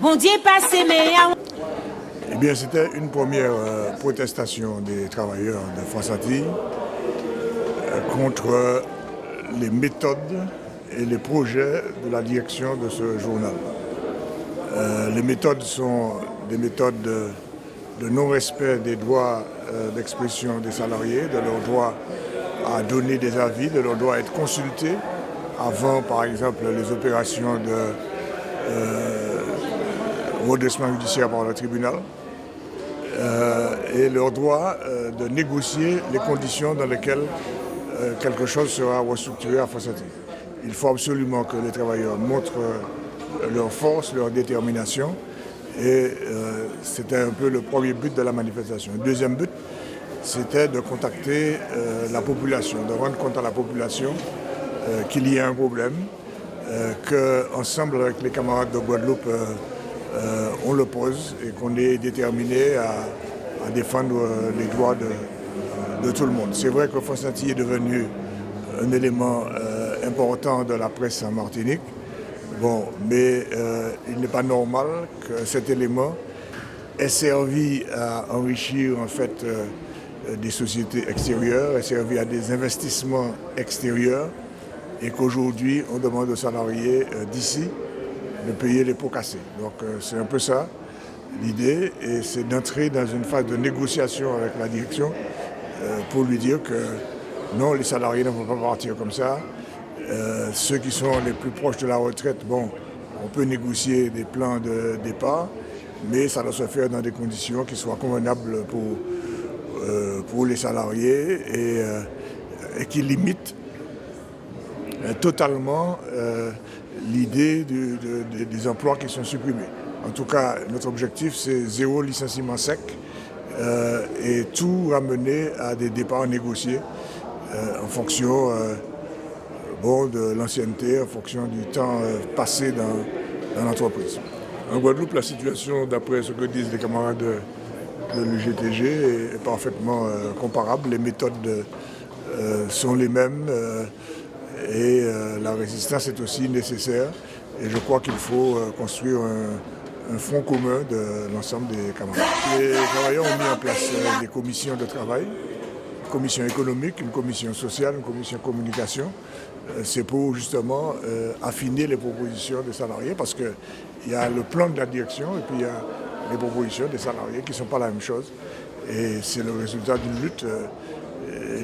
Bon Dieu passé, mais... Eh bien, c'était une première protestation des travailleurs de France Antilles contre les méthodes et les projets de la direction de ce journal. Les méthodes sont des méthodes de non-respect des droits d'expression des salariés, de leur droit à donner des avis, de leur droit à être consultés avant, par exemple, les opérations de redressement judiciaire par le tribunal, et leur droit de négocier les conditions dans lesquelles quelque chose sera restructuré à France Antilles. Il faut absolument que les travailleurs montrent leur force, leur détermination, et c'était un peu le premier but de la manifestation. Le deuxième but, c'était de contacter la population, de rendre compte à la population qu'il y a un problème, qu'ensemble avec les camarades de Guadeloupe, on le pose et qu'on est déterminé à défendre les droits de tout le monde. C'est vrai que France Antilles est devenu un élément important de la presse en Martinique, mais il n'est pas normal que cet élément ait servi à enrichir en fait des sociétés extérieures, ait servi à des investissements extérieurs, et qu'aujourd'hui on demande aux salariés d'ici de payer les pots cassés. Donc c'est un peu ça l'idée, et c'est d'entrer dans une phase de négociation avec la direction pour lui dire que non, les salariés ne vont pas partir comme ça. Ceux qui sont les plus proches de la retraite, on peut négocier des plans de départ, mais ça doit se faire dans des conditions qui soient convenables pour les salariés et qui limitent totalement l'idée des emplois qui sont supprimés. En tout cas, notre objectif, c'est 0 licenciement sec et tout ramener à des départs négociés en fonction de l'ancienneté, en fonction du temps passé dans l'entreprise. En Guadeloupe, la situation, d'après ce que disent les camarades de l'UGTG, est parfaitement comparable. Les méthodes sont les mêmes. Et la résistance est aussi nécessaire. Et je crois qu'il faut construire un front commun de l'ensemble des camarades. Les travailleurs ont mis en place des commissions de travail, une commission économique, une commission sociale, une commission communication. C'est pour justement affiner les propositions des salariés, parce qu'il y a le plan de la direction et puis il y a les propositions des salariés qui ne sont pas la même chose. Et c'est le résultat d'une lutte.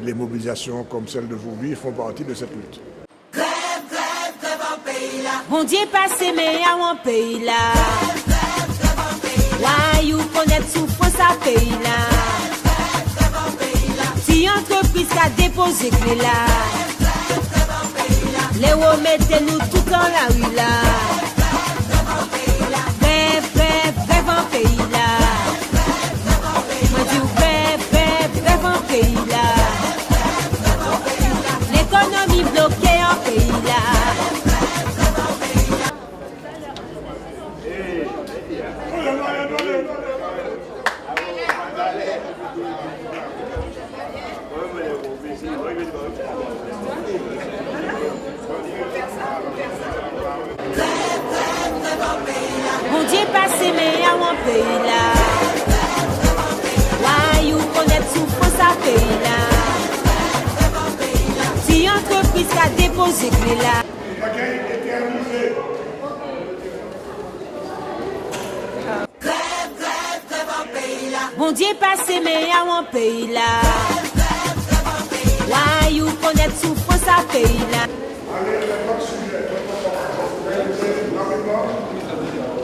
Les mobilisations comme celle d'aujourd'hui font partie de cette lutte. Grève, grève, grève en pays là. Bon Dieu passé, mais à mon pays là. Grève, grève, grève en pays là. Why you connaître souffrance à pays là. Grève, grève en pays là. Si entreprise qui a déposé clé là. Grève, grève en pays là. Les remettez-nous tout dans la rue là. Grève, grève en pays là. Grève, grève, grève en pays là. Grève, grève en pays là. Moi dis grève, grève, grève en pays là. L'économie bloquée en pays là. Bon Dieu passé, mais à mon pays là. Why you connaître souffrance à pays là. Si entreprise qui a déposé clé là. Grève, grève, grève en pays là. Bon Dieu passé, mais à mon pays là. Grève, grève en pays là. Why you connaître souffrance à pays là.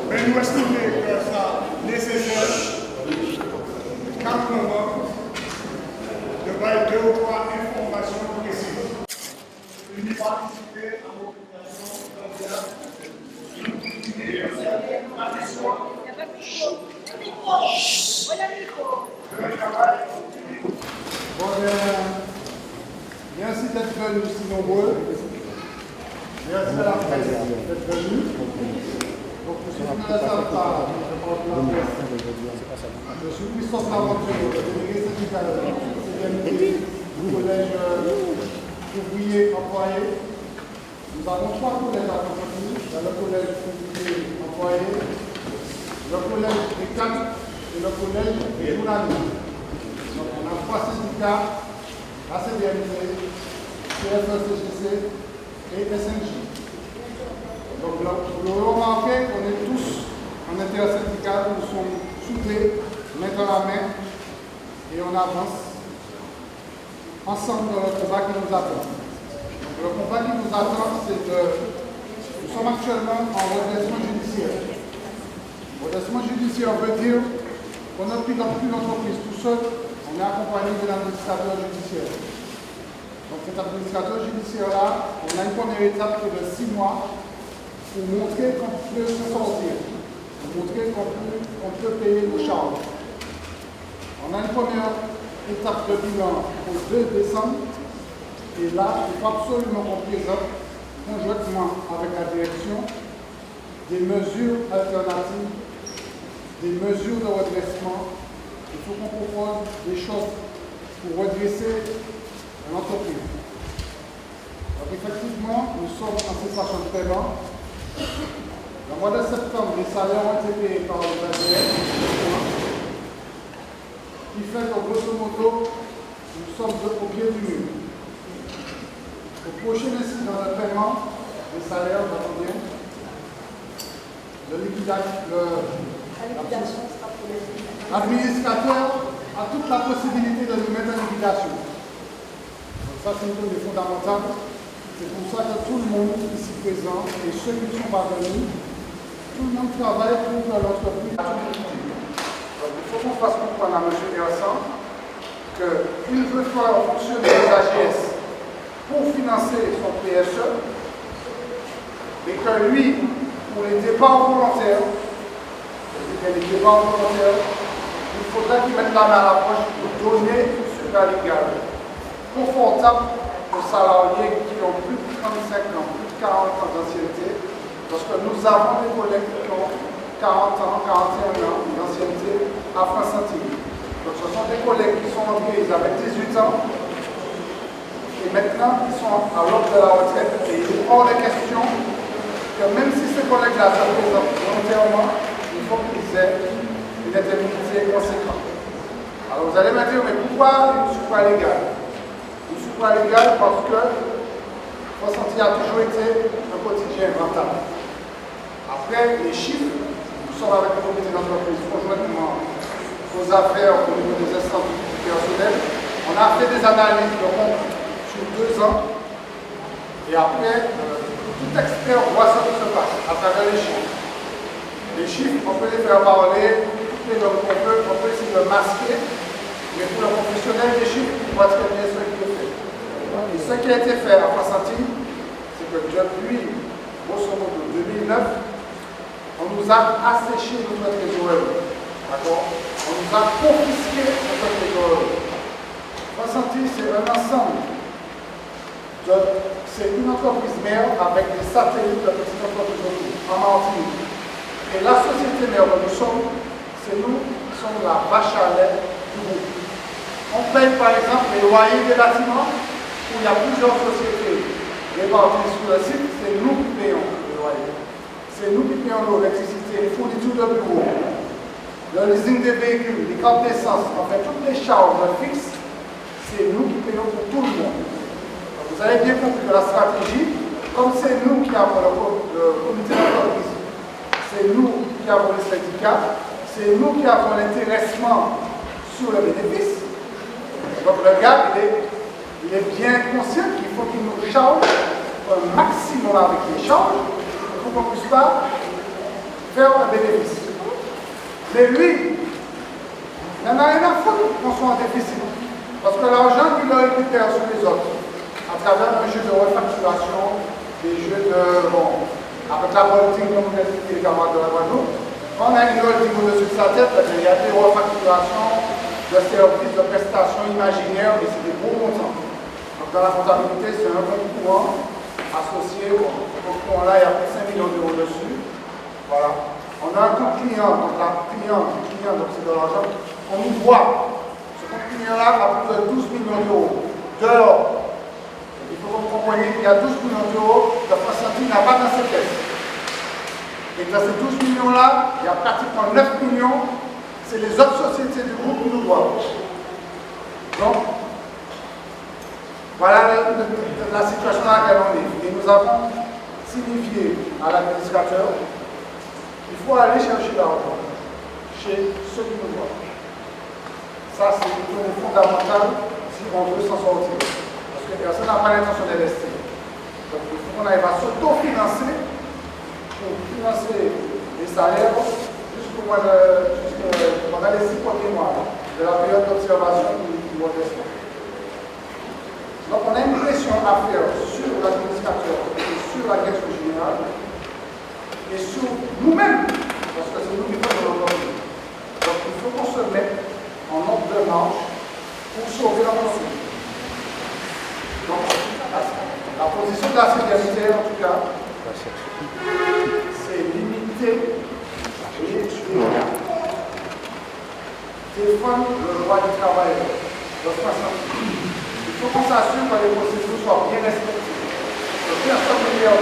Mais nous estimons que ça nécessaire, calmement, de faire 2 ou 3 informations précises. Une participer à l'opération merci d'être venus si nombreux. Merci à la presse d'être venus. Donc, je suis Christophe Laventure, délégué syndical du collège ouvrier employé. Nous avons 3 collèges à Constantine, dans le collège ouvrier employé. voyez, le collège des cadres et le collège des journalistes. Donc on a 3 syndicats, la CDMC, CFE-CGC et SNJ. Donc vous l'aurez remarqué qu'on est tous en intersyndical, nous sommes soudés, main dans la main, et on avance ensemble dans le combat qui nous attend. Donc, le combat qui nous attend, c'est que nous sommes actuellement en redressement judiciaire. Redressement judiciaire veut dire qu'on ne pilote plus l'entreprise tout seul, on est accompagné de l'administrateur judiciaire. Donc cet administrateur judiciaire-là, on a une première étape qui est de 6 mois pour montrer qu'on peut se sortir, pour montrer qu'on peut payer nos charges. On a une première étape de bilan au 2 décembre, et là, il faut absolument qu'on présente conjointement avec la direction des mesures alternatives, des mesures de redressement. Il faut qu'on propose des choses pour redresser l'entreprise. Donc effectivement, nous sommes en cessation de paiement. Le mois de septembre, les salaires ont été payés par le ADN. Qui fait que grosso modo, nous sommes au pied du mur. Au prochain incident de paiement, les salaires vont combien? L'administrateur a toute la possibilité de nous mettre en liquidation. Donc ça, c'est une chose fondamentale. C'est pour ça que tout le monde ici présent et ceux qui ne sont pas venus, tout le monde travaille pour que l'entreprise. Donc il faut qu'on fasse comprendre à M. Gersan qu'il veut faire fonctionner les AGS pour financer son PSE, mais que lui, pour les départs volontaires, il faudrait qu'il mette la main à la poche pour donner une superlégale confortable aux salariés qui ont plus de 35 ans, plus de 40 ans d'ancienneté, parce que nous avons des collègues qui ont 40 ans, 41 ans d'ancienneté à France Antilles. Donc ce sont des collègues qui sont entrés, ils avaient 18 ans, et maintenant ils sont à l'aube de la retraite. Et il est hors de question que même si ces collègues-là se présentent volontairement, il faut qu'ils aient une indemnité conséquente. Alors vous allez me dire, mais pourquoi une supra-légale? Une supra-légale parce que France Antilles a toujours été un quotidien rentable. Après, les chiffres, nous sommes avec le comité d'entreprise conjointement aux affaires au niveau des instances du personnel. On a fait des analyses de compte sur 2 ans. Et après, tout expert voit ce qui se passe à travers les chiffres. Les chiffres, on peut les faire parler, on peut essayer de masquer, mais pour le professionnel, les chiffres, il voit très bien ce qui est fait. Et ce qui a été fait à France Antilles, c'est que depuis, grosso modo, 2009, on nous a asséché notre trésorerie. D'accord? On nous a confisqué notre trésorerie. France Antilles, c'est un ensemble. C'est une entreprise mère avec des satellites de petites entreprises en Martinique. Et la société mère que nous sommes, c'est nous qui sommes la vache à lait du groupe. On paye par exemple les loyers des bâtiments où il y a plusieurs sociétés réparties sur le site, c'est nous qui payons les loyers. C'est nous qui payons l'électricité, les fournitures de bureaux, le leasing des véhicules, les cartes d'essence, en fait toutes les charges fixes, c'est nous qui payons pour tout le monde. Donc, vous avez bien compris que la stratégie, comme c'est nous qui avons le comité d'entreprise, c'est nous qui avons les syndicats, c'est nous qui avons l'intéressement sur le bénéfice. Donc le gars, il est bien conscient qu'il faut qu'il nous charge un maximum avec les charges pour qu'on ne puisse pas faire un bénéfice. Mais lui, il n'en a rien à foutre qu'on soit en déficit. Parce que l'argent qu'il a récupéré sur les autres, à travers un jeu de refacturation, des jeux de... Bon, avec la politique, comme vous l'expliquez les camarades de la Guadeloupe, quand on a une holding au-dessus de sa tête, il y a des refacturations de services, de prestations imaginaires, mais c'est des gros montants. Donc dans la comptabilité, c'est un compte courant associé au compte courant-là, il y a plus de 5 millions d'euros dessus. Voilà. On a un compte client, donc la client, donc c'est de l'argent. On nous voit. Ce compte client-là a plus de 12 millions d'euros dehors. Il faut que vous compreniez qu'il y a 12 millions d'euros que France Antilles n'a pas dans ses caisses. Et dans ces 12 millions-là, il y a pratiquement 9 millions, c'est les autres sociétés du groupe qui nous doivent. Donc, voilà la situation dans laquelle on est. Et nous avons signifié à l'administrateur qu'il faut aller chercher l'argent chez ceux qui nous doivent. Ça, c'est une chose fondamentale si on veut s'en sortir. Parce que personne n'a pas l'intention d'investir. Donc, il faut qu'on arrive à s'autofinancer pour financer les salaires pendant les 6 premiers mois de la période d'observation du redressement. Donc, on a une pression à faire sur l'administrateur et sur la direction générale et sur nous-mêmes, parce que c'est nous qui faisons l'entreprise. Donc, il faut qu'on se mette en ordre de marche pour sauver l'entreprise. Donc, la position de la sécurité, en tout cas, c'est limiter et défendre le droit du travailleur. Il faut qu'on s'assure que les procédures soient bien respectées. Personne ne meilleur.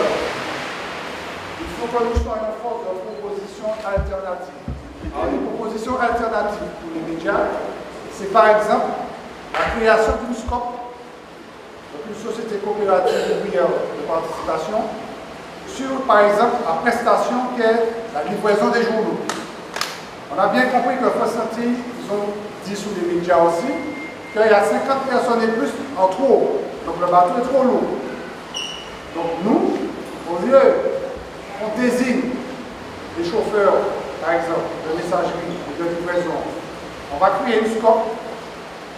Il faut que nous soyons force de propositions alternatives. Alors, les propositions alternatives pour les médias, c'est par exemple la création d'une SCOP, donc une société coopérative ouvrière de participation, sur par exemple la prestation qui est la livraison des journaux. On a bien compris que France Santé, ils ont dit sous les médias aussi, qu'il y a 50 personnes et plus en trop. Donc le bateau est trop lourd. Donc nous, au lieu qu'on désigne les chauffeurs, par exemple, de messagerie ou de livraison, on va créer une SCOP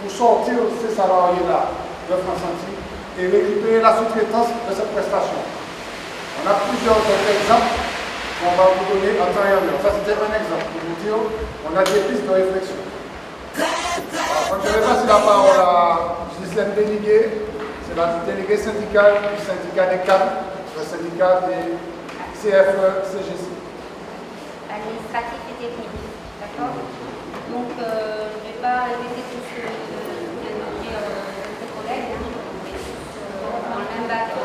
pour sortir ces salariés-là de France Santé et récupérer la sous-traitance de cette prestation. On a plusieurs autres exemples qu'on va vous donner en temps et en heure. Ça, c'était un exemple pour vous dire on a des pistes de réflexion. Alors, je vais passer la parole à Gisèle Bénigué, c'est la déléguée syndicale du syndicat des cadres, le syndicat des CFE-CGC. Administratif et technique, d'accord? Donc, je ne vais pas répéter tout ce que viennent de dire mes collègues, hein. On est tous dans le même bateau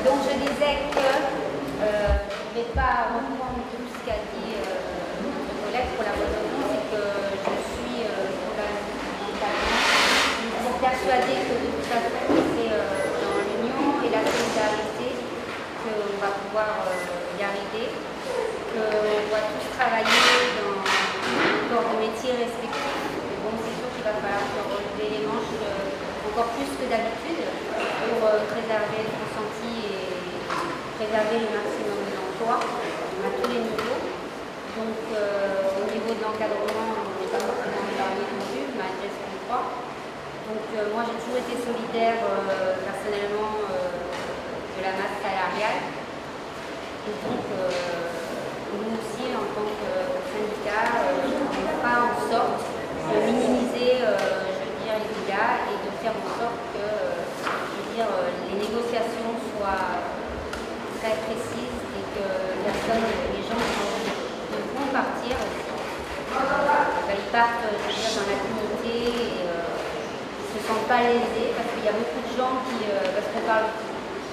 donc je disais que je ne vais pas reprendre tout ce qu'a dit notre collègue pour la bonne raison, c'est que je suis fondamentalement persuadée que de toute façon c'est dans l'union et la solidarité qu'on va pouvoir y arriver, qu'on va tous travailler dans nos corps de métier respectifs. Bon, c'est sûr qu'il va falloir se relever les manches encore plus que d'habitude pour préserver le ressenti et préserver le maximum d'emplois à tous les niveaux. Donc au niveau de l'encadrement, on n'est pas forcément parlé non plus, malgré ce qu'on croit. Donc moi j'ai toujours été solidaire personnellement de la masse salariale. Et donc nous aussi en tant que syndicat, on fera en sorte de minimiser les dégâts et de faire en sorte que les négociations soient très précises et que les gens qui vont partir aussi, ils partent dans la dignité et ne se sentent pas lésés parce qu'il y a beaucoup de gens qui, parce qu'on parle,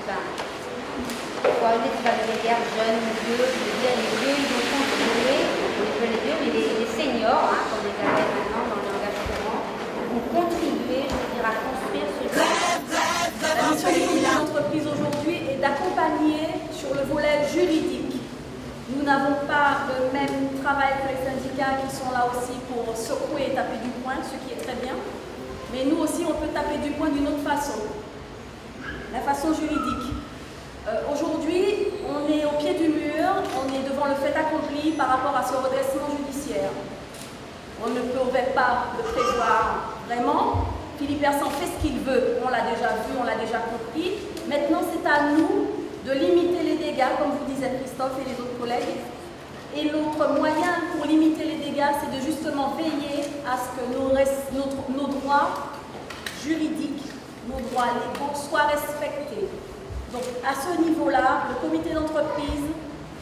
il faut arrêter de faire des guerres jeunes, vieux, les vieux ils vont continuer, on les veut les vieux, mais les seniors, hein, comme on les appelle maintenant dans le langage courant, vont contribuer, je veux dire, à construire ce lieu. La mission du comité d'entreprise aujourd'hui est d'accompagner sur le volet juridique. Nous n'avons pas le même travail que les syndicats qui sont là aussi pour secouer et taper du poing, ce qui est très bien. Mais nous aussi, on peut taper du poing d'une autre façon, la façon juridique. Aujourd'hui, on est au pied du mur, on est devant le fait accompli par rapport à ce redressement judiciaire. On ne pouvait pas le prévoir vraiment. Philippe Hersan fait ce qu'il veut, on l'a déjà vu, on l'a déjà compris. Maintenant, c'est à nous de limiter les dégâts, comme vous disait Christophe et les autres collègues. Et notre moyen pour limiter les dégâts, c'est de justement veiller à ce que nos droits juridiques, nos droits légaux soient respectés. Donc, à ce niveau-là, le comité d'entreprise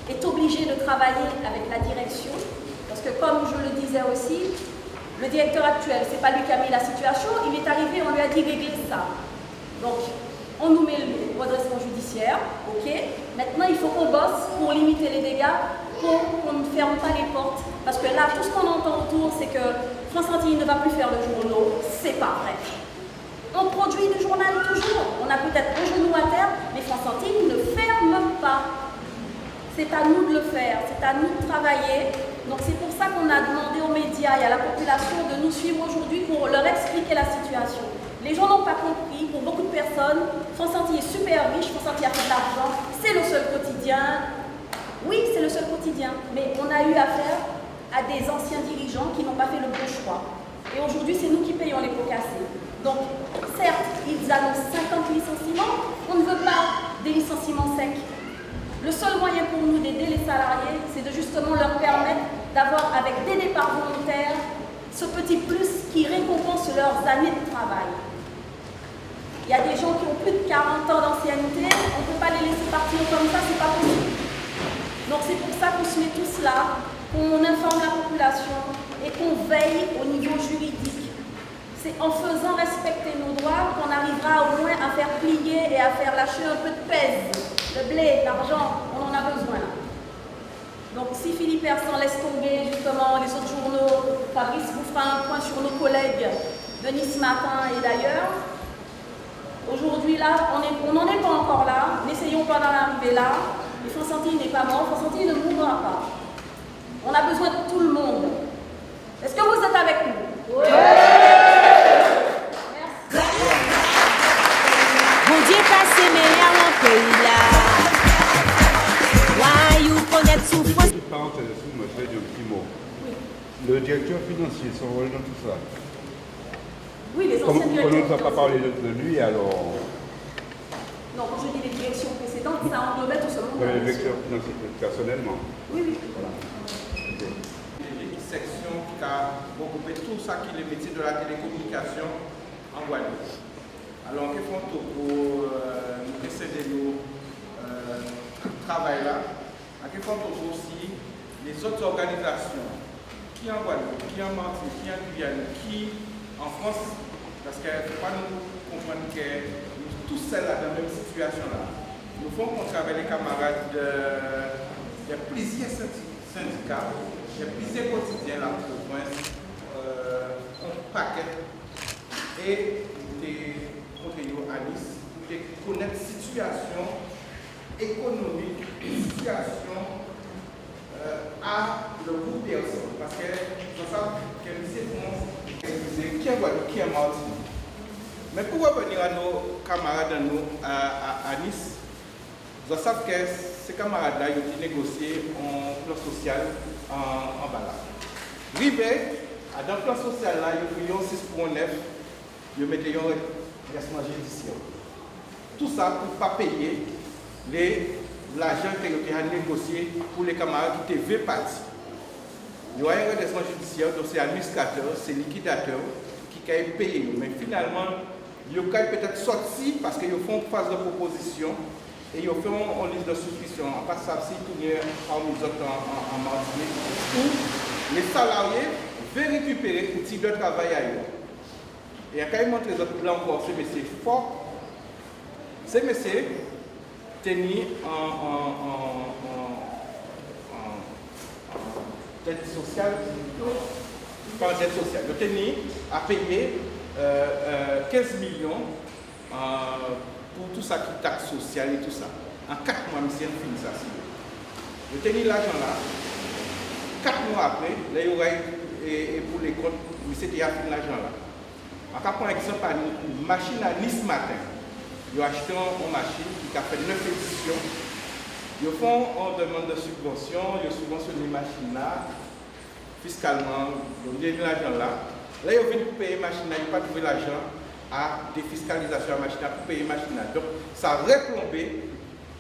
est obligé de travailler avec la direction, parce que comme je le disais aussi, le directeur actuel, ce n'est pas lui qui a mis la situation, il est arrivé, on lui a dit régler ça. Donc, on nous met le redressement judiciaire. judiciaire, ok. Maintenant, il faut qu'on bosse pour limiter les dégâts, pour qu'on ne ferme pas les portes. Parce que là, tout ce qu'on entend autour, c'est que France Antilles ne va plus faire de journaux. C'est pas vrai. On produit du journal toujours. On a peut-être un genou à terre, mais France Antilles ne ferme pas. C'est à nous de le faire, c'est à nous de travailler. Donc c'est pour ça qu'on a demandé aux médias et à la population de nous suivre aujourd'hui pour leur expliquer la situation. Les gens n'ont pas compris, pour beaucoup de personnes, France Antilles est super riche, France Antilles a fait de l'argent, c'est le seul quotidien. Oui, c'est le seul quotidien, mais on a eu affaire à des anciens dirigeants qui n'ont pas fait le bon choix. Et aujourd'hui, c'est nous qui payons les pots cassés. Donc, certes, ils annoncent 50 licenciements, on ne veut pas des licenciements secs. Le seul moyen pour nous d'aider les salariés, c'est de justement leur permettre d'avoir, avec des départs volontaires, ce petit plus qui récompense leurs années de travail. Il y a des gens qui ont plus de 40 ans d'ancienneté, on ne peut pas les laisser partir comme ça, c'est pas possible. Donc c'est pour ça qu'on se met tous là, qu'on informe la population et qu'on veille au niveau juridique. C'est en faisant respecter nos droits qu'on arrivera au moins à faire plier et à faire lâcher un peu de pèse. Le blé, l'argent, on en a besoin. Donc si Philippe Hersan laisse tomber justement les autres journaux, Fabrice vous fera un point sur nos collègues de Nice Matin et d'ailleurs. Aujourd'hui là, on n'en est pas encore là, n'essayons pas d'en arriver là. Et France Antilles n'est pas mort, France Antilles ne mourra pas. On a besoin de tout le monde. Est-ce que vous êtes avec nous? Oui. Bon Dieu passe meilleur en pays là. Why you connaître souffrance? Toute parenthèse, moi je vais dire un petit mot. Le directeur financier, son rôle dans tout ça. Oui, les anciens directeurs. On ne va pas parler de lui alors. Non, quand je dis les directions précédentes, ça englobait tout ce monde. Le directeur financier personnellement. Oui, oui. Voilà. Une section qui a regroupé tout ça qui est le métier de la télécommunication en Guadeloupe. Alors, qu'est-ce qu'on fait pour nous précéder nos travail là? Qu'est-ce qu'on fait aussi les autres organisations qui en Guadeloupe, qui en Martinique, qui en Guyane, qui en France, parce qu'il ne faut pas nous comprendre que nous tous celles-là dans la même situation là. Nous faisons contrat avec les camarades de plusieurs syndicats, il y a plusieurs quotidiens dans la province, un paquet, et des conseillers à Nice, pour connaître la situation économique, situation à le groupe personne. Parce que c'est ça que nous savons, qui est Guadeloupe, qui est Martinique. Mais pour revenir à nos camarades à Nice, je sais que ces camarades-là ont négocié un plan social en bas. Rivé, dans le plan social, ils ont 6,9, ils mettent un redressement judiciaire. Tout ça pour ne pas payer l'argent qu'ils ont négocié pour les camarades qui étaient partis. Il y a un redressement judiciaire, donc c'est l'administrateur, c'est le liquidateur qui a payé. Mais finalement, ils ont peut-être sorti parce qu'ils font une phase de proposition. Et ils ont fait une liste de souscription, en passant si tout le monde parmi les autres en Martinique, où les salariés veulent récupérer un type de travail ailleurs. Et quand ils montrent les autres, là encore, ces messieurs forts, ces messieurs tenus en dette sociale, pas en dette sociale, ils tenus à payer 15 millions pour tout ça qui est taxe sociale et tout ça. En 4 mois, monsieur, on finit ça. Je tenais l'argent là. 4 mois après, là, il y aura pour les comptes, monsieur, il y a fini l'argent là. En cas, par exemple, une machine à Nice Matin. Ils ont acheté une machine qui a fait 9 éditions. Ils font une demande de subvention, ils subventionnent les machines là, fiscalement, ils ont mis l'argent là. Là, ils viennent payer la machine là, ils n'ont pas trouvé l'argent à défiscalisation de la machine pour payer la machine. Donc, ça a replombé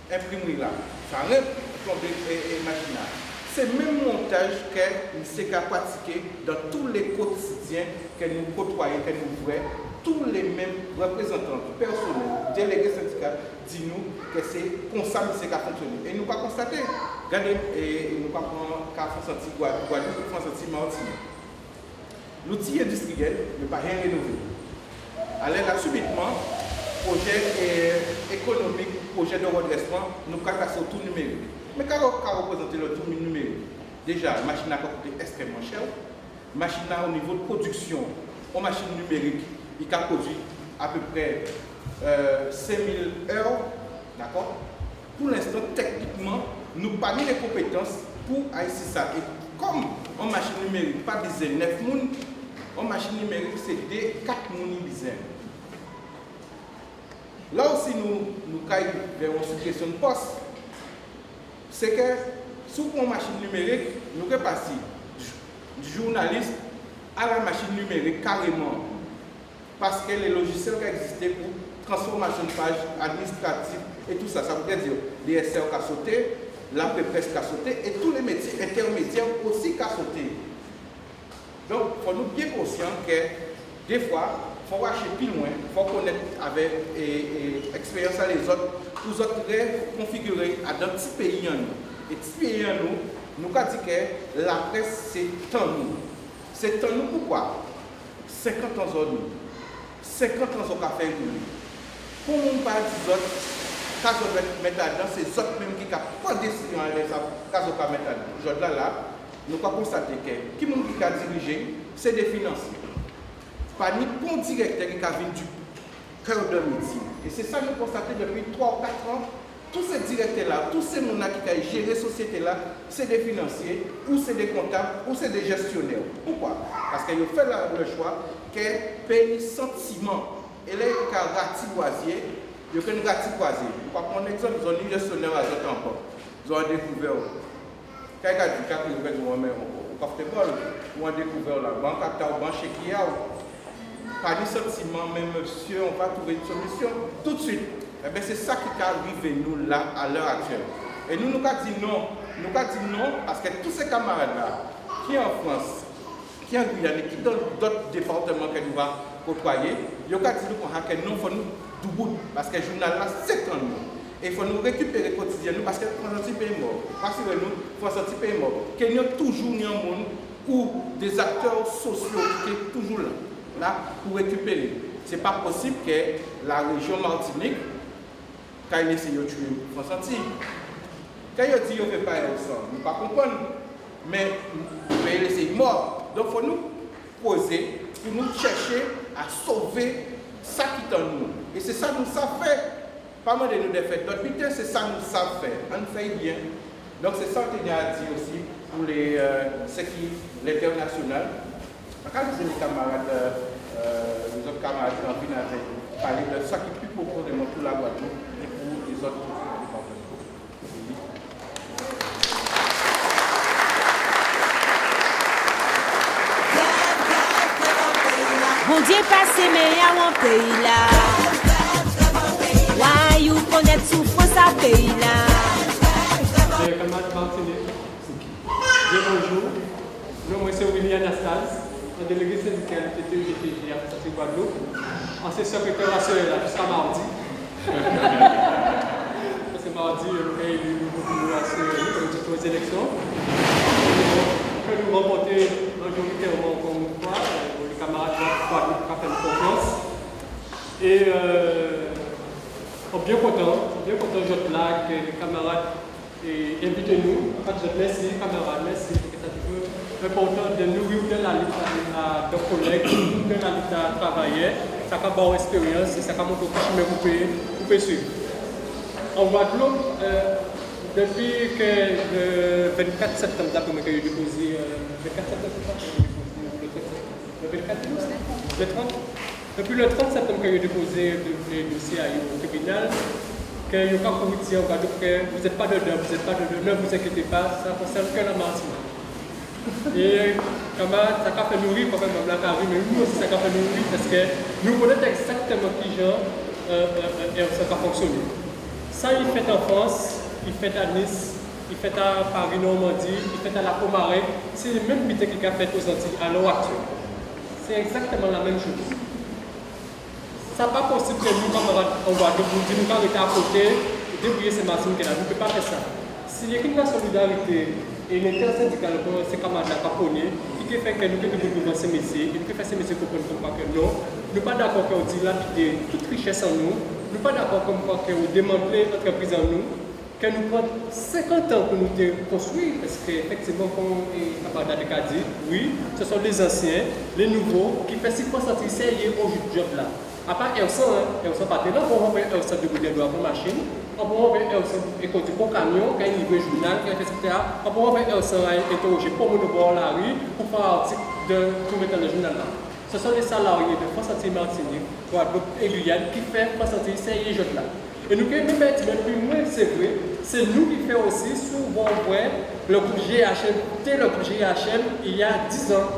l'imprimerie là. Ça a replombé la machine. C'est le même montage que nous avons pratiqué dans tous les quotidiens que nous côtoyons, que nous voyons. Tous les mêmes représentants personnels, délégués syndicaux, disent-nous que c'est comme ça que ça fonctionne. Et nous ne pouvons pas constater. Regardez, nous ne pouvons pas sentir Guadeloupe, nous pouvons sentir Martinique. L'outil industriel ne peut pas rien rénover. Alors là, subitement, projet économique, projet de redressement, nous avons tout numérique. Mais quand on représente le tout numérique, déjà, la machine a coûté extrêmement cher. La machine au niveau de production, en machine numérique, il a produit à peu près 5000 heures. D'accord? Pour l'instant, techniquement, nous n'avons pas mis les compétences pour haïsser ça. Et comme en machine numérique, pas des 9 personnes, en machine numérique, c'est des 4 personnes. Là aussi, nous caillons vers une suggestion de poste. C'est que, sous une machine numérique, nous sommes passés du journaliste à la machine numérique carrément. Parce que les logiciels qui existaient pour transformation de page administrative et tout ça, ça veut dire les SR qui a sauté, la presse qui a sauté et tous les métiers intermédiaires aussi qui a sauté. Donc, il faut nous bien conscients que des fois, il faut acheter plus loin, il faut connaître avec expérience à les autres, nous autres configurer à d'autres petits pays. Et petits pays, nous avons dit que la presse, c'est tant nous. C'est tant nous pourquoi 50 ans aujourd'hui. 50 ans au café. Pour nous pas des autres, quand on met là-dedans, c'est les autres même qui n'ont pas de décision avec ça, quand on met là-dedans. Aujourd'hui, là, nous avons constaté que qui a dirigé, c'est des financiers. Pas ni bon directeur qui a venu du cœur de métier. Et c'est ça que nous constatons depuis 3 ou 4 ans. Tous ces directeurs-là, tous ces gens qui ont géré la société-là, c'est des financiers, ou c'est des comptables, ou c'est des gestionnaires. Pourquoi? Parce qu'ils ont fait le choix que paye sentiment. Et là, il y a un ratiboisier, il y a un ratiboisier. Par exemple, ils ont un gestionnaire à d'autres encore. Ils ont découvert. Quelqu'un a dit qu'ils ont fait au café-bol, ils ont découvert la banque à ta banque chez Kia. Pas de sentiment, mais monsieur, on va trouver une solution tout de suite. Eh bien, c'est ça qui est arrivé nous là à l'heure actuelle. Et nous avons dit non. Nous avons dit non parce que tous ces camarades-là, qui en France, qui en Guyane, qui dans d'autres départements que nous allons côtoyer, ils ont dit que non, il faut nous double parce que le journal là, c'est en nous. Et il faut nous récupérer quotidiennement parce que France Antilles est mort. Parce que nous, France Antilles est mort. Qu'il y a toujours un monde où des acteurs sociaux qui sont toujours là pour récupérer. Ce n'est pas possible que la région Martinique, quand il essaie de tuer France Antilles, quand il dit qu'il ne fait pas ça, nous ne pas comprendre. Mais il essaie mort. Donc il faut nous poser pour nous chercher à sauver ça qui est en nous. Et c'est ça que nous savons faire. Pas mal de nous défaire. Notre but, c'est ça que nous savons faire. On fait bien. Donc c'est ça que je tiens à dire aussi pour l'international. Quand vous les camarades, les autres camarades qui ont parler de ça qui est plus profondément pour la Guadeloupe et pour les autres départements. Bon Dieu passé mais à mon pays là. Why you connaître souffrance à pays là. Les camarades Martinique. Bonjour. Moi c'est William Anastase, le délégué syndical de TUGTG à la Guadeloupe. Ancien secrétaire national jusqu'à mardi. Parce que mardi, on a élu aux élections. Nous remporter majoritairement comme quoi, les camarades de Guadeloupe qui ont fait confiance. Et on est bien content d'être là, que les camarades invitez-nous. En fait, je merci, camarades, merci. C'est important de nourrir de la lutte à nos collègues, de la lutte à travailler. Ça va avoir expérience et ça va montrer que vous pouvez suivre. En Guadeloupe, depuis que le 24 septembre, d'après moi, que j'ai déposé, depuis le 30 septembre que j'ai déposé le dossier au tribunal, que je peux dire en Guadeloupe que vous n'êtes pas dedans, ne vous inquiétez pas, ça ne concerne que la Martinique. Et camarades, ça a fait nourrir quand même la carrière, mais nous aussi ça a fait nourrir parce que nous connaissons exactement qui genre ça va fonctionner. Ça, il fait en France, il fait à Nice, il fait à Paris, Normandie, il fait à la Pomaré. C'est le même métier qu'il a fait aux Antilles à l'heure actuelle. C'est exactement la même chose. Ça n'est pas possible que nous, camarades, on va nous dire nous arrêter à côté et débrouiller ces machines là. Nous ne pouvons pas faire ça. S'il y a une solidarité et l'intersyndical, c'est camarades là, qui fait que nous devons faire ces métiers, et nous faisons ces métiers pour comprendre que non, nous pas d'accord qu'on dilapide toute richesse en nous, nous pas d'accord qu'on démanteler l'entreprise en nous, que nous prend 50 ans pour nous construire, parce qu'effectivement, comme Kabada a dit, oui, ce sont les anciens, les nouveaux, qui font si sentir sérieux au job là. À part Elson, Elson pas là, on va Elson de bouteille pour machine, on va Elson écouter pour camion, quand il livre journal, etc. On va Elson interroger pour nous voir la rue, pour faire un article pour mettre dans le journal là. Ce sont les salariés de France Martinique, Guadeloupe et Guyane qui font sentir sérieux job là. Et nous, même plus moins, c'est vrai, c'est nous qui faisons aussi souvent le groupe GHM, le groupe GHM il y a 10 ans.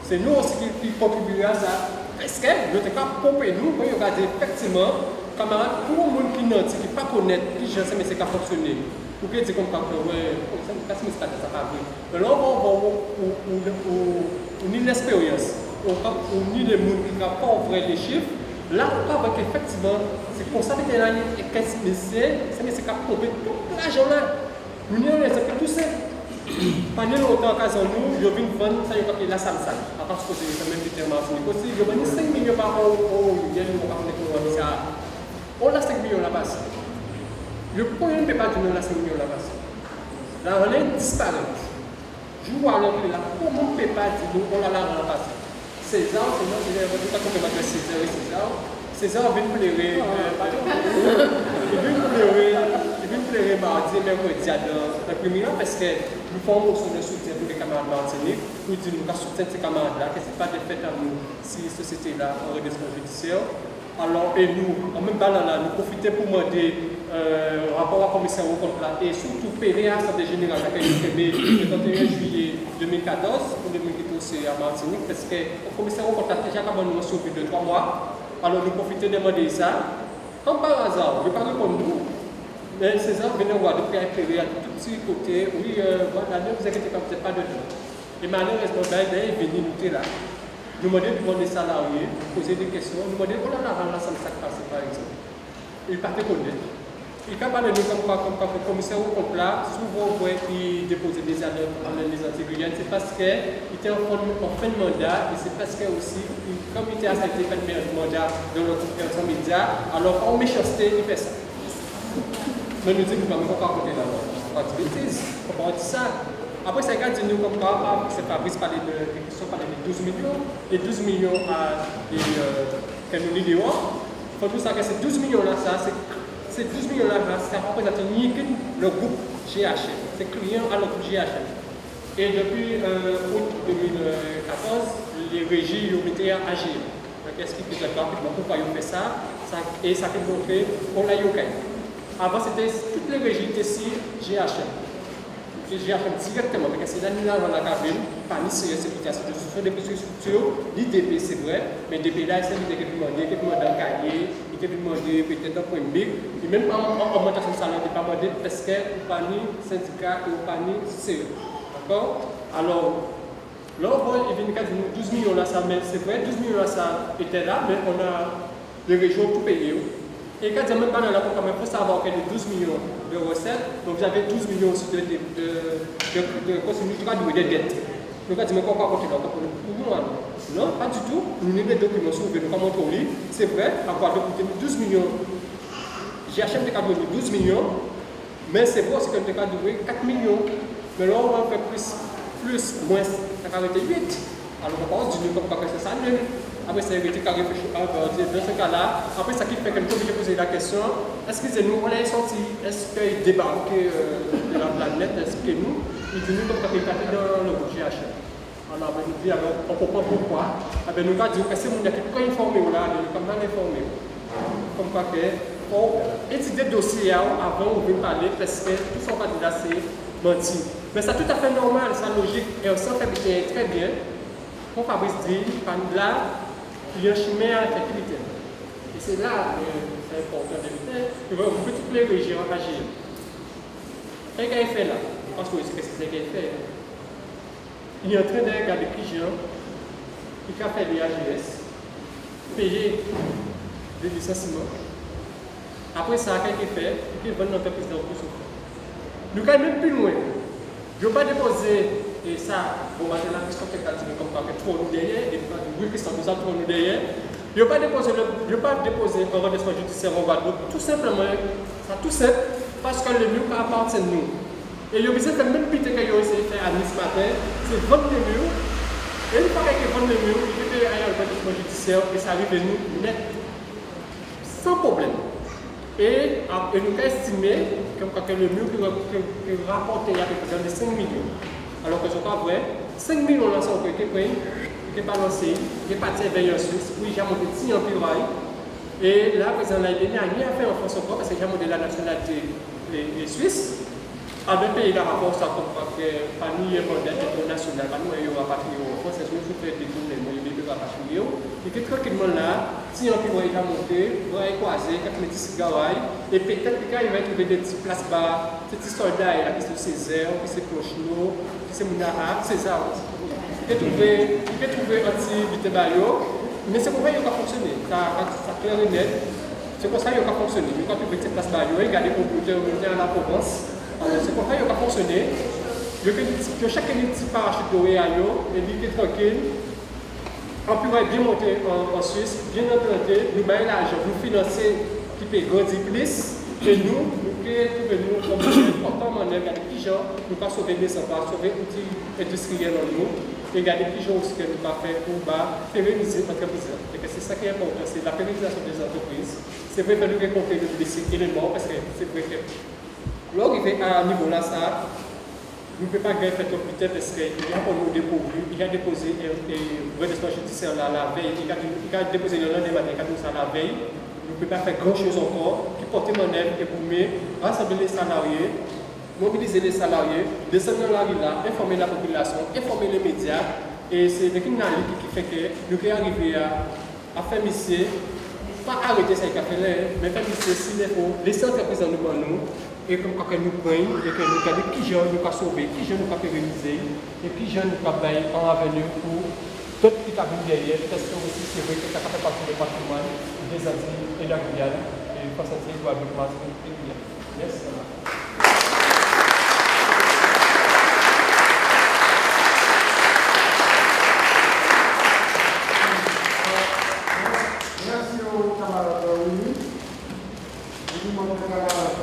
C'est nous aussi qui contribuons à ça. Est-ce que nous avons pompé nous, quand on a dit effectivement, camarades, pour le monde qui n'a pas connaître, qui je sais mais c'est qu'à fonctionner. Ou qui dit comme ça, ouais, ça ça pas vrai. Mais là, on va une expérience, on ni les gens qui n'ont pas ouvert les chiffres. Là, on voit qu'effectivement, c'est pour ça que tu es là, et qu'est-ce que c'est qu'à pomper tout l'argent là. Nous avons les appels tous ça. Pendant longtemps, quand nous, je viens vendre, ça y est, la salle. À part que c'est même détermination. Aussi, je vends 5 millions par an au Yugen, on a 5 millions là-bas. Le premier ne peut pas donner 5 millions là-bas. La relève disparaît. Je vois alors que là, comment on ne peut pas dire, on l'a là-bas. César, je ne sais pas comment on appelle César et César. César vient pleurer. Il vient pleurer mardi, mercredi à l'imprimerie parce que nous faisons une motion de soutien pour les camarades martiniques, pour dire que nous soutenons ces camarades-là, que ce n'est pas des faits à nous si la société-là en redressement judiciaire. Alors, et nous, en même temps, là, nous profitons pour demander rapport à la commissaire au compte là et surtout payer l'Assemblée générale qui a été faite le 31 juillet 2014 pour les militaires à Martinique parce que le commissaire au compte a déjà nous sauvé de 3 mois. Alors, nous profitons de demander ça. Comme par hasard, je ne vais pas répondre nous. Mais César venait voir de près éclairer à tout petit côté. Oui, voilà, ne vous inquiétez pas, vous n'êtes pas dedans. Et malheureusement, il est venu nous là. Nous demandons devant les salariés, poser des questions. Nous demandons, oh là là, ça me s'est passé par exemple. Il partait connaître. Et quand on nous comme commissaire au compte là, souvent il déposait des alertes en les Antilles-Guyane, c'est parce qu'il était en fin de mandat et c'est parce que aussi, comme il était à cette fin de mandat dans le groupe de médias, alors en méchanceté, il fait ça. Mais nous disons que nous ne pouvons pas raconter la loi. On va dire bêtises, on va dire ça. Après, ça regarde nous comme quoi, c'est Fabrice parlait de 12 millions, et 12 millions à que nous lisons. Il faut tout ça que ces 12 millions-là, ces 12 millions-là, ça représente le groupe GHM. C'est client à notre GHM. Et depuis août 2014, les régies ont été à agir. Qu'est-ce qui fait rapidement pourquoi ils ont fait ça et ça fait montrer pour la Yokai. Avant, c'était toutes les régies étaient sur GHM. GHM directement, parce que c'est là dans la cabine, parmi ces sécurités, ce sont des petites structures, l'IDP c'est vrai, mais DP là, c'est l'IDP qui demande un cahier, il peut demander peut-être un point B, et même en augmentation de salaire, il ne peut pas demander parce que compagnie, syndicat et compagnie CE. D'accord? Alors, là, il vient de nous 12 millions là, ça, mais c'est vrai, 12 millions là, ça était là, mais on a les régions tout payées. Et quand il y a même pas dans la il faut savoir qu'il y a 12 millions de recettes, donc j'avais 12 millions aussi de de dettes. Donc quand il me comprend continuer pour nous, non, pas du tout. Nous avons des documents sur nous, comme on dit, c'est vrai, avoir coûté 12 millions. J'ai acheté des cadeaux de 12 millions, mais c'est vrai aussi que nous avons 4 millions. Mais là, on va faire plus, moins, ça a été 8. Alors on va dire comme quoi c'est ça, après c'est réfléchi dans ce cas-là, après ça qui fait que nous pouvons poser la question, excusez-nous, on est sorti, est-ce qu'il débarque de la planète, est-ce que nous, il dit nous comme quand il est dans le GHM. Alors on nous dit, alors on comprend pourquoi, nous avons dit que c'est mon équipe qui est informé là, nous sommes mal informés. Comme quoi que, pour étudier le dossier avant, on veut parler parce que tout son candidat c'est menti. Mais c'est tout à fait normal, c'est logique, et on sent que très bien. Comme Fabrice dit, là, il y a un chemin à l'effectivité. Et c'est là que c'est important de faire. Il va ouvrir toutes les régions à agir. Qu'est-ce qu'il fait là? Parce que c'est ce qu'il fait. Il est en train de regarder Pigeon, qui a fait des AGS, payer des licenciements. Après ça, qu'est-ce qu'il fait? Il va notre président plus souvent. Nous allons même plus loin. Je ne vais pas déposer. Et ça, bon, la question que tu as dit, comme quoi, que trop nous derrière, et oui, Christophe nous a trop nous derrière. Il n'y a pas déposé un redressement judiciaire en Guadeloupe, tout simplement, tout simple, parce que le mur appartient à nous. Et il y a besoin de faire même pité que vous essayez de faire à Nice ce matin, c'est vendre le mur. Et une fois qu'il vend le mur, il peut aller à un redressement judiciaire et ça arrive à nous net, sans problème. Et nous avons estimé que le mur qui rapporte à peu près de 5 millions. Alors que ce n'est pas vrai, 5 millions là, sont été pris, qui n'est pas lancé, qui est parti vers en Suisse, où j'ai monté si en piraille. Et là, président Naïdé n'a rien fait en France encore parce que j'ai monté la nationalité suisse. À deux pays, la rapport, ça comprend que parmi les modèles internationaux, nous avons rapatrié en France, c'est ce que nous faisons des tournées, nous avons rapatrié. Et que tranquillement là, si on peut voir monter, on va croiser, quand on met des cigares, et peut-être qu'il va trouver des petits places bas, des petits soldats, qui sont Césaire, qui sont Clocheno, qui sont Mounara, César. Il peut trouver un petit Vitebayo, mais c'est pour ça qu'il va fonctionner. Ça clair et net. C'est pour ça qu'il va fonctionner. Quand tu fais des places bas, regardez pour à la Provence. C'est pour ça qu'il va fonctionner. Chaque petit parachute doré à eux, et il est tranquille. On pourrait bien monter en Suisse, bien implanter, nous bailler l'argent, nous financer qui peut grandir plus, et nous pouvons comme important manœuvre, il y a des petits gens, nous pas sauver des emplois, sauver l'outil industriel en nous, et il y a des petits gens aussi que nous pas faire pour pérenniser l'entreprise. Et c'est ça qui est important, c'est la pérennisation des entreprises. C'est vrai que nous devons compter ces éléments parce que c'est vrai que lorsqu'il est à un niveau là, ça, nous ne pouvons pas faire tout plus tard parce qu'il y a un dépourvu, il a déposé un redressement judiciaire la veille, il a déposé le lundi matin, il a déposé ça la veille. Nous ne pouvons pas faire grand chose encore, qui porte mon aide et pour rassembler les salariés, mobiliser les salariés, descendre dans la rue là, informer la population, informer les médias. Et c'est une analyse qui fait que nous pouvons arriver à faire misser, pas arrêter ça, mais faire misser s'il faut, laisser l'entreprise en nous. Et comme quand nous prenons, et que nous avons qui jeunes nous avons sauvé, qui jeunes nous avons pérennisé, et qui jeunes nous avons en avenir pour tout ce qui a venu derrière, parce que aussi c'est vrai que ça fait partie du patrimoine des Antilles et de la Guyane, et le Français doit être vraiment régulier. Merci. Merci aux camarades réunis. Je vous demande aux camarades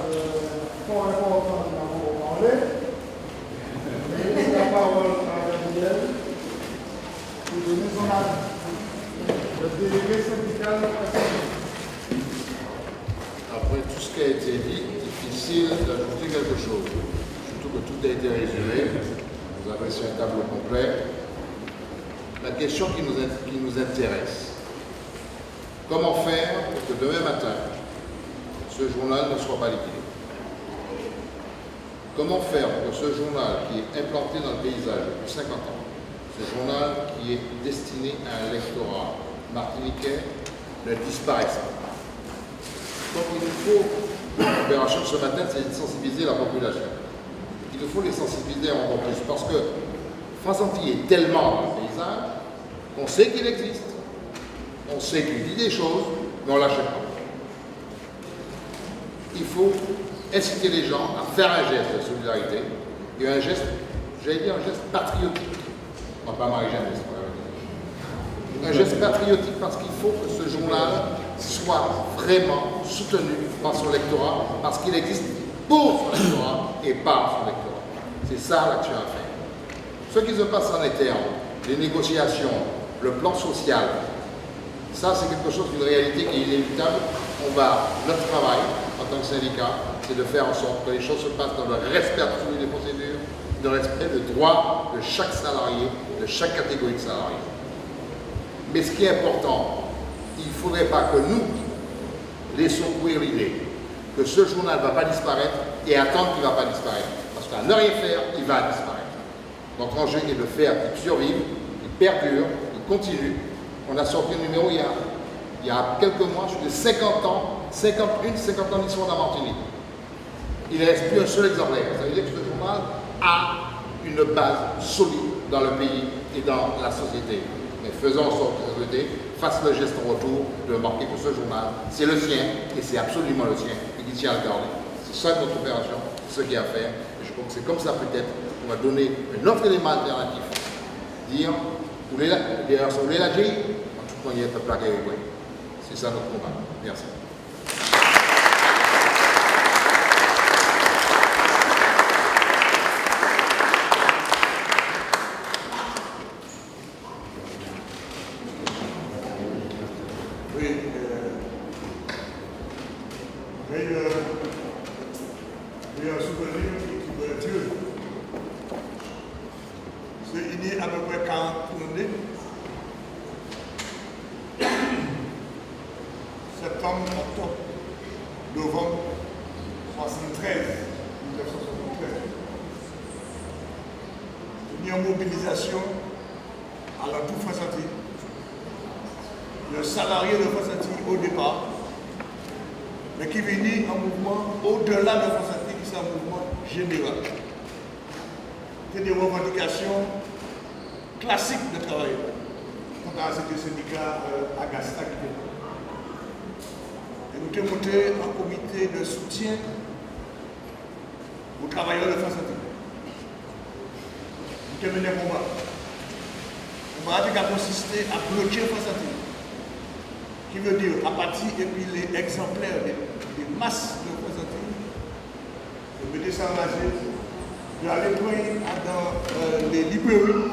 fort important de m'avoir parlé. Je laisse la parole à Gabriel pour donner son avis. Le délégué syndical. Après tout ce qui a été dit, difficile d'ajouter quelque chose. Surtout que tout a été résumé. Vous avez sur un tableau complet. La question qui nous intéresse, comment faire pour que demain matin, ce journal ne soit pas liquidé? Comment faire pour que ce journal qui est implanté dans le paysage depuis 50 ans, ce journal qui est destiné à un lectorat martiniquais, ne disparaisse pas? Donc il nous faut, l'opération de ce matin, c'est de sensibiliser la population. Il nous faut les sensibiliser encore plus, parce que France Antilles est tellement dans le paysage qu'on sait qu'il existe, on sait qu'il dit des choses, mais on ne l'achète pas. Il faut inciter les gens à faire un geste de solidarité et un geste, j'allais dire un geste patriotique. On ne va pas Marie-Jeanne, un geste patriotique parce qu'il faut que ce journal soit vraiment soutenu par son lectorat, parce qu'il existe pour son lectorat et par son lectorat. C'est ça l'action à faire. Ce qui se passe en interne, les négociations, le plan social, ça c'est quelque chose d'une réalité qui est inévitable. Notre travail en tant que syndicat, c'est de faire en sorte que les choses se passent dans le respect absolu des procédures, le respect des droits de chaque salarié, de chaque catégorie de salariés. Mais ce qui est important, il ne faudrait pas que nous laissons courir l'idée que ce journal ne va pas disparaître et attendre qu'il ne va pas disparaître. Parce qu'à ne rien faire, il va disparaître. Notre enjeu est de faire qu'il survive, qu'il perdure, qu'il continue. On a sorti un numéro il y a quelques mois sur les 50 ans d'histoire de la Martinique. Il ne reste plus un seul exemplaire. Ça veut dire que ce journal a une base solide dans le pays et dans la société. Mais faisons en sorte que la société fasse le geste en retour de marquer que ce journal, c'est le sien et c'est absolument le sien et qu'il tient à le garder. C'est ça notre opération, c'est ce qu'il y a à faire. Et je crois que c'est comme ça peut-être qu'on va donner un autre élément alternatif. Dire, où les lagés, en tout cas, il y a un peuple à guerre. C'est ça notre combat. Merci. Il y a un souvenir qui peut être Dieu. C'est il y a à peu près 40 années. Septembre, octobre, novembre 1973. Il y a une mobilisation à la tout France-Antilles. Le salarié de France-Antilles au départ, mais qui venait en mouvement au-delà de France-Antilles, qui est un mouvement général. C'est des revendications classiques de travailleurs. Quand c'était le syndicat Agasta qui était là. Et nous avons monté un comité de soutien aux travailleurs de France-Antilles. Nous avons mené un combat. Le combat a consisté à bloquer France-Antilles. Qui veut dire, à partir et puis les exemplaires des masses de France-Antilles, de mettre ça en ragé, d'aller prendre dans les librairies.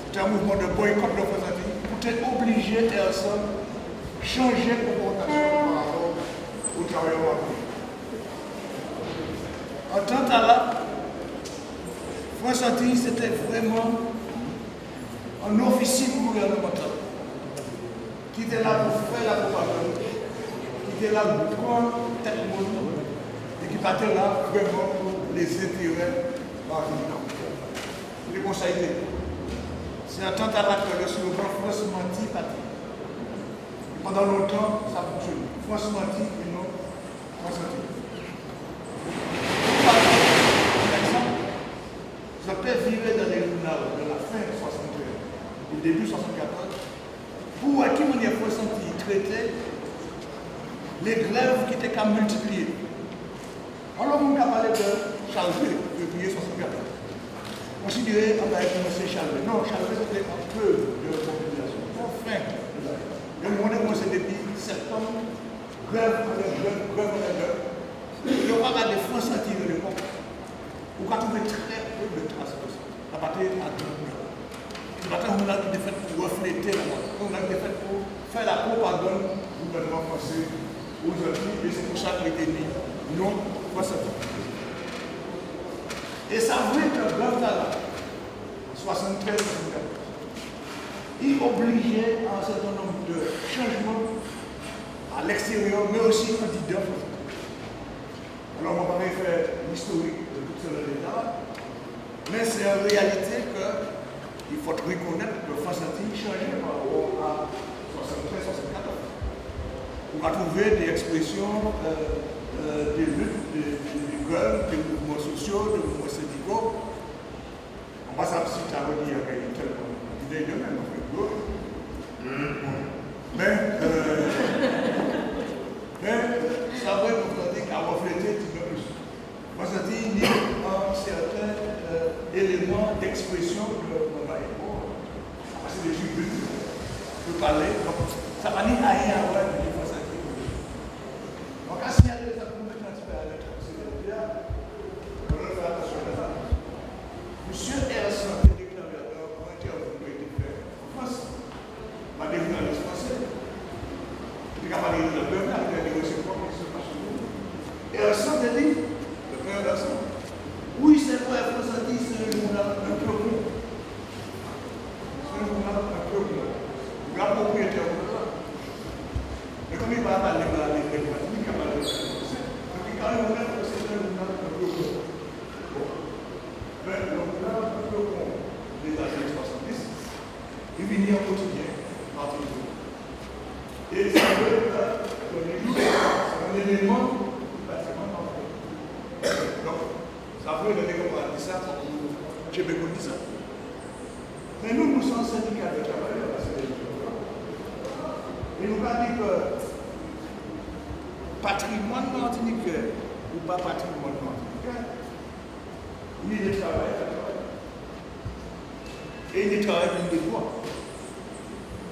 C'était un mouvement de boycott de France-Antilles pour être obligé ensemble changer de comportement par rapport aux travailleurs. En tant que là, France-Antilles, c'était vraiment un officine gouvernemental qui était là pour faire la propagande, qui était là pour prendre tête le monde et qui était là vraiment pour les intérêts marginaux. Les conseils. C'est un temps à la que le slogan France menti patrie. Pendant longtemps, ça fonctionne. France menti et non France anti. Par exemple, je peux vivre dans les journaux de la fin de 1961, du début 1974, pour à qui on est France anti traiter les grèves qui étaient qu'à multiplier. Alors, on a parlé de Charlevé, février 1974. Considéré qu'on avait commencé Charlevé. Non, Charlevé c'était un peu de mobilisation. Enfin, le monde a commencé depuis septembre, grève après grève. Il y aura des France anti de l'époque. On va trouver très peu de traces de ça. La bataille à deux. La bataille, on a été faite pour refléter la mort. On a été faite pour faire la propagande du gouvernement français aux Antilles. Et c'est pour ça qu'il a été mis non France anti. Et ça voulait que le là, 73-74, il obligeait à un certain nombre de changements à l'extérieur, mais aussi en dedans. Alors, on va pas faire l'historique de tout cela d'état, mais c'est en réalité qu'il faut reconnaître que France Antilles changeait par rapport à 73-74. On va trouver des expressions des luttes, des grèves, des mouvements sociaux, des mouvements syndicaux. On va savoir si tu as redit à tel idée de même, mais ça va représenter qu'à refléter tout le plus. Moi, ça dit qu'il y a un certain élément d'expression de travail. C'est des trucs de parler, donc ça va dire rien à voir avec les Français. Donc, à signaler ça pour mettre un petit peu à l'être, c'est bien. On va faire attention à ça. Monsieur R100, le déclarateur, a été fait en France. Ma déclaration française. Il n'y a pas de gouvernement, il y a des négociations qui se passent chez nous. Et R100 a dit, le frère R100, oui, c'est vrai, France a dit, c'est un journal un peu court. C'est un journal un peu court. Le grand propriétaire de là. Mais comme il va parler de la déclaration, il va parler de la français. Donc il va reconnaître que c'est un journal un peu court. Bon. Mais le journal un peu court des années 70, il venait au quotidien. Et ça veut dire que les jours, c'est un élément du bâtiment d'entrée. Donc, ça veut dire qu'on a dit ça, j'ai bien dit ça. Mais nous sommes syndicats de travailleurs, et nous avons dit que patrimoine martiniquais ou pas patrimoine martiniquais, il y a des travailleurs. Et il y a des travailleurs qui ont des droits.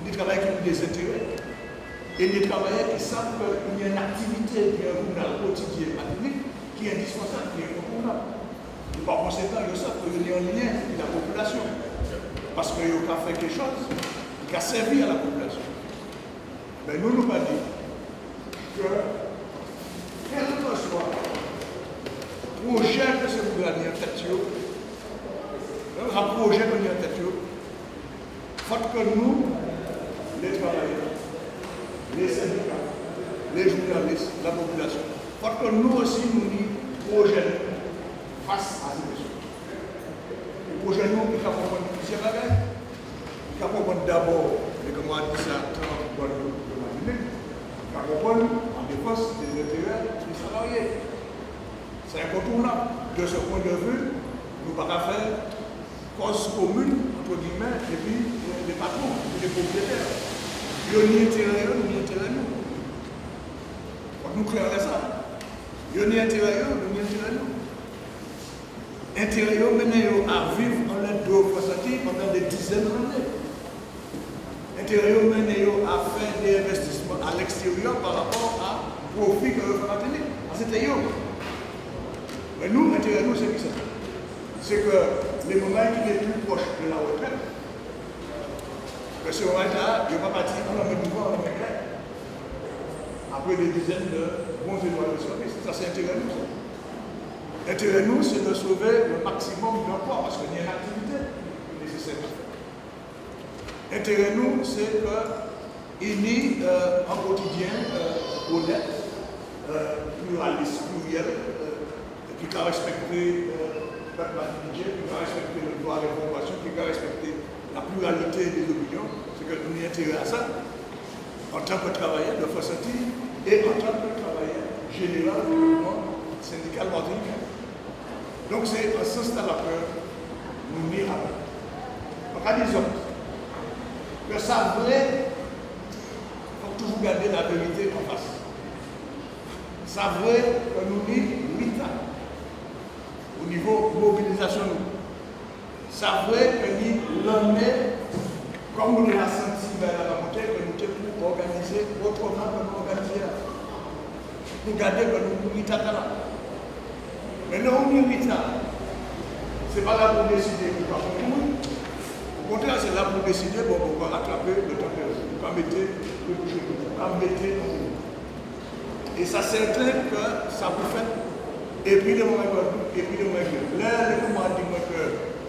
Des travailleurs qui ont des intérêts. Et les travailleurs qui savent qu'il y a une activité, un journal quotidien académique qui est indispensable, qui est incontournable. Et par conséquent, ils savent qu'il y a un lien avec la population. Parce qu'ils ont fait quelque chose qui a servi à la population. Mais nous pas dit que, quel que soit le projet que ce gouvernement a tête, un projet que nous avons en tête, il faut que nous, les travailleurs, les syndicats, les journalistes, la population, il faut que nous aussi nous projetons face à ces questions. Le projet nous qui comprendre plusieurs bagages, qui comprendre d'abord, et comme on a dit ça, pour le Martinique, qui comprendre en défense des intérêts des salariés. C'est incontournable. De ce point de vue, nous ne pouvons pas faire cause commune, entre guillemets, et puis les patrons, les propriétaires. Ils ont ni intérêt, ni intérêt nous. Donc nous créons ça. Ils ont ni intérêt, ni intérêt nous. Intérêt mener à vivre en l'aide de ressentir pendant des dizaines d'années. Intérêt mener à faire des investissements à l'extérieur par rapport à profit que vous faites tenir. C'était eux. Mais nous, l'intérêt nous, c'est qui ça? C'est que les moments qui sont plus proches de la retraite, que ce moment-là, il n'y a pas parti, on en met devant, on en met clair. Après des dizaines de bons étoiles de service, ça c'est intérêt nous. L'intérêt nous, c'est de sauver le maximum d'emplois parce qu'il y a une activité nécessaire. L'intérêt nous, c'est qu'il y ait un quotidien honnête, pluraliste, pluriel, qui a respecté le peuple martiniquais, qui a respecté le droit à l'information, qui a respecté la pluralité des opinions, c'est que nous avons intérêt à ça, en tant que travailleur de Fossati et en tant que travailleur général du mouvement syndical martiniquais. Donc c'est un sens à la peur, nous n'y avons. Donc à des autres, que ça vrai, il faut toujours garder la vérité en face. Ça vrai que nous n'y 8 ans. Au niveau mobilisation, ça vrai que nous l'année, comme nous l'avons senti vers la montée, que nous devons pour organiser autrement que nous organiser. Pour garder que nous n'y là. Mais non, on n'y ce n'est pas là pour décider pour pas concourir. Au contraire, c'est là pour décider pour pouvoir rattraper le temps perdu, pour pas mettre le boucher, pour pas mettre le bout. Et ça c'est clair que ça vous fait. Et puis le moment et puis le moment là, les moments disent que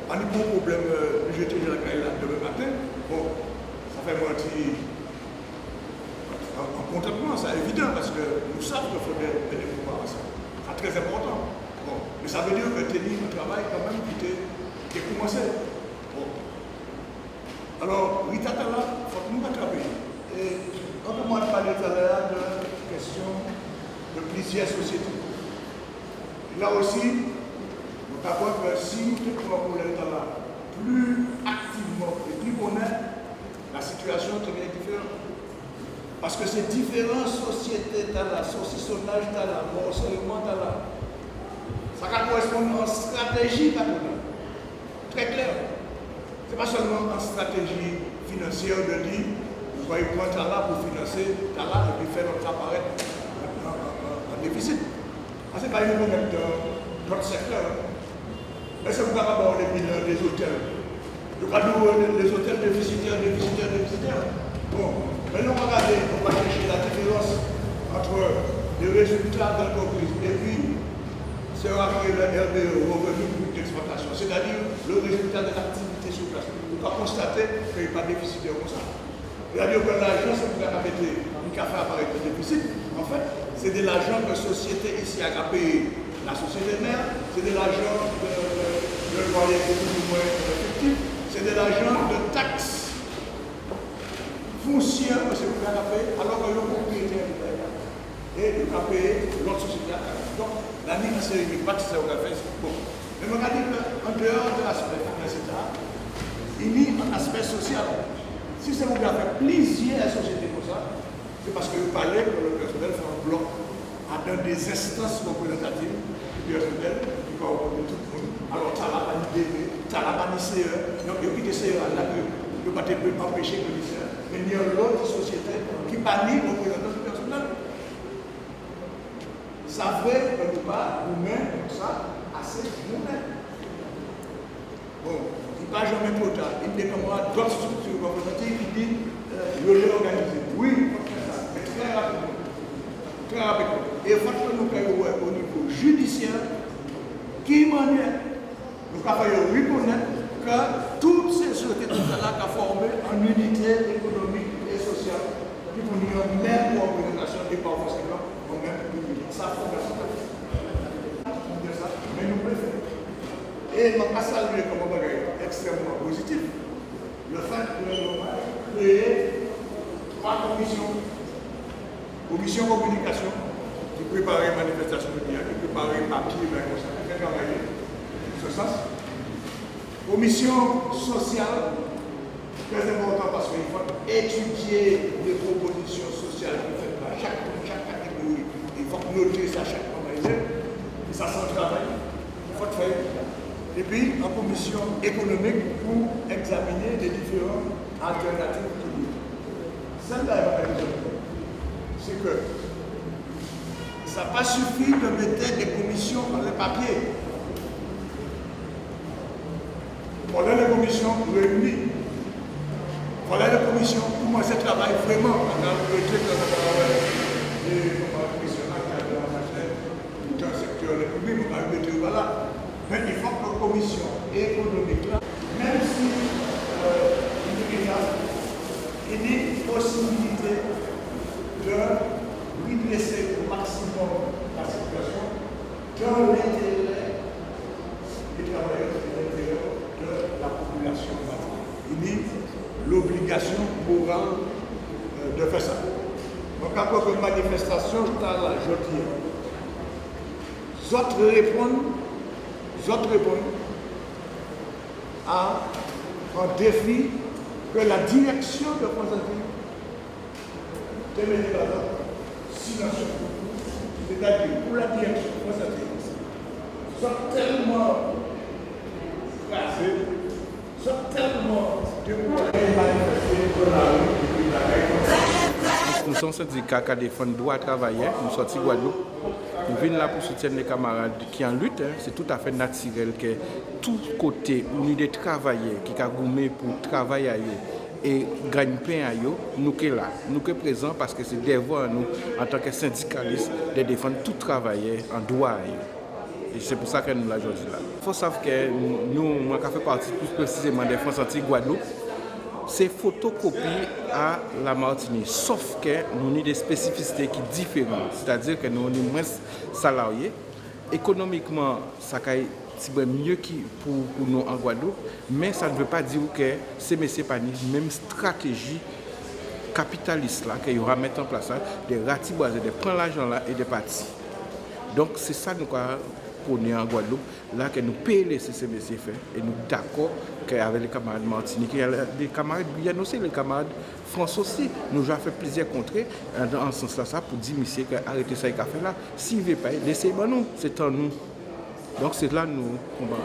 on a un bon problème, je te dis la caille là demain matin. Bon, ça fait moi un contentement, c'est évident parce que nous savons qu'il faut des pouvoirs à ça. C'est très important. Bon, mais ça veut dire que tu as dit un travail quand même qui est commencé. Bon. Alors, oui, il faut que nous rattraper. Et on peut parler tout à l'heure de question de plusieurs sociétés. Là aussi, nous avons que si nous prenons le talent plus activement et plus honnête, la situation devient différente. Parce que ces différentes sociétés, la saucissonnage, la morcellement, ça correspond à une stratégie patronale. Très clair. Ce n'est pas seulement une stratégie financière de dire, vous voyez prendre Tala pour financer Tala et puis faire notre appareil en déficit. Ce n'est pas une problème dans notre secteur. Mais c'est par rapport aux bilans des hôtels. Le cadeau, les hôtels déficitaires. Bon, maintenant on va regarder, on va chercher la différence entre les résultats d'entreprise et puis c'est après le RBE, revenu public d'exploitation, c'est-à-dire le résultat de l'activité sur place. On va constater qu'il n'y a pas de déficitaire comme ça. C'est-à-dire que l'argent, c'est pour mettre un café apparaître le déficit. En fait, c'est de l'argent que la société ici a payé la société mère, c'est de l'argent de loyer plus ou moins effectif, c'est de l'argent de taxes foncières que c'est pour mettre payer, alors que le propriétaire est là. Et il a payé l'autre société. Donc, la ligne c'est une partie de ce fait. Bon. Mais on a dit qu'en dehors de l'aspect financier, il y a un aspect social. Si c'est vous avez plusieurs sociétés comme ça, c'est parce que vous parlez que le personnel fait un bloc dans des instances représentatives du personnel qui coordonne tout le monde. Alors, ça n'a pas l'idée, ça n'a pas l'ICE. Donc, il y a plus de CE là que ne pas empêcher que l'ICE. mais il y a l'autre société qui pas ni représentation personnelle. Ça fait que nous pas nous-mêmes comme ça, assez nous-mêmes. Bon, il ne va jamais trop tard. Il dit comme moi, d'autres structures représentatives qui disent je l'ai organisé. Oui, il faut faire ça, mais très rapidement. Très rapidement. Et il faut que nous fassions au niveau judiciaire, qui manière, nous fassions reconnaître que toutes ces sociétés-là qui ont formé en unité économique et sociale, qui vont dire même représentation et par conséquent, au même public. Ça faut faire ça. Mais nous préférons. Et je vais saluer comme un bagage extrêmement positif le fait que nous avons créé 3 commissions. Commission communication, qui prépare les manifestations de biens, qui prépare les papiers, qui fait travailler sur ça. Commission sociale, très important parce qu'il faut étudier les propositions sociales qui sont faites par chaque catégorie. Il faut noter ça chaque moment. Et ça c'est un travail. Il faut faire. Et puis, en commission économique pour examiner les différentes alternatives publiques. Celle-là, c'est que ça n'a pas suffi de mettre des commissions dans les papiers. Voilà les commissions réunies. Voilà les commissions commencer à travailler vraiment. On a le truc dans le travail et on va commissionner dans un secteur public, on va le mettre voilà. Mais il faut que la commission économique, là, même si il y a une possibilité de redresser au maximum la situation dans l'intérêt des travailleurs et l'intérêt de la population. Il y a l'obligation morale de faire ça. Donc, à propos de manifestation, je dis, d'autres répondent à un défi que la direction de Constantine devait être silencieux. C'est-à-dire, pour la direction de Constantine, sont tellement cassés, sont tellement découragés manifestés dans la rue. Nous sommes syndicats qui défendent le droit à travailler, nous sommes sortis de Guadeloupe. Nous venons là pour soutenir les camarades qui en lutte. C'est tout à fait naturel que tout côté où nous des travailleurs qui ont gommé pour travailler et gagner pain à eux, nous sommes là. Nous sommes présents parce que c'est devoir nous, en tant que syndicalistes, de défendre tout travailleur en droit à eux. Et c'est pour ça que nous l'avons aujourd'hui là. Il faut savoir que nous, moi, qui fait partie plus précisément des France anti-Guadeloupe, c'est photocopie à la Martinique, sauf que nous avons des spécificités qui sont différentes, c'est-à-dire que nous sommes moins salariés. Économiquement, ça c'est mieux pour nous en Guadeloupe, mais ça ne veut pas dire que ces messieurs pas la même stratégie capitaliste là qu'il y aura à mettre en place, de ratiboiser, de prendre l'argent là et de partir. Donc c'est ça nous connaissons en Guadeloupe, là que nous payons ces messieurs faits et nous d'accord qu'avec les camarades Martinique, il y a des camarades Guyane aussi, les camarades France aussi, nous avons fait plusieurs contrées dans ce sens-là pour dire messieurs arrêtez ça et fait là. S'il ne veut pas, laissez-moi nous, c'est en nous. Donc c'est là que nous combattons.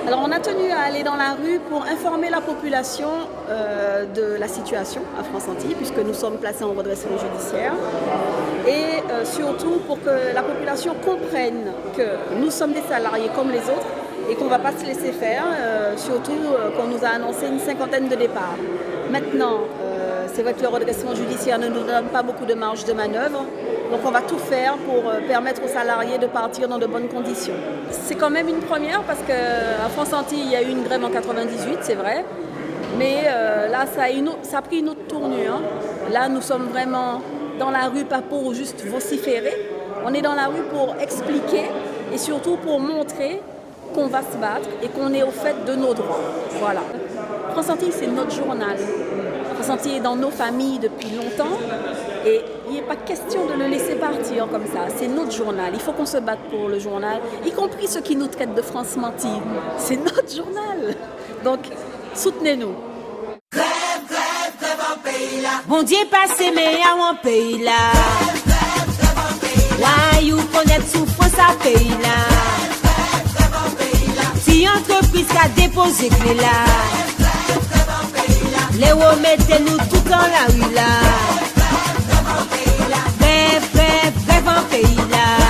Alors on a tenu à aller dans la rue pour informer la population de la situation à France-Antilles, puisque nous sommes placés en redressement judiciaire, et surtout pour que la population comprenne que nous sommes des salariés comme les autres et qu'on ne va pas se laisser faire, surtout qu'on nous a annoncé une 50aine de départs. Maintenant, c'est vrai que le redressement judiciaire ne nous donne pas beaucoup de marge de manœuvre, donc on va tout faire pour permettre aux salariés de partir dans de bonnes conditions. C'est quand même une première parce qu'à France-Antilles, il y a eu une grève en 98, c'est vrai, mais là, ça a pris une autre tournure. Là, nous sommes vraiment dans la rue, pas pour juste vociférer, on est dans la rue pour expliquer et surtout pour montrer qu'on va se battre et qu'on est au fait de nos droits. Voilà. France-Antilles, c'est notre journal. France-Antilles est dans nos familles depuis longtemps et il n'est pas question de le laisser partir comme ça. C'est notre journal. Il faut qu'on se batte pour le journal, y compris ceux qui nous traitent de France-Mentille. C'est notre journal. Donc, soutenez-nous. Grève, grève, grève en pays là. Bon Dieu passé, mais à un pays là. Grève, grève, grève en pays là. Why you connaître souffrance à pays là. Grève, grève, grève en pays là. Si entreprise qui a déposé clé là. Grève, grève, grève en pays là. Les remettez-nous tout dans la rue là. Bref, bref, bref en pays là.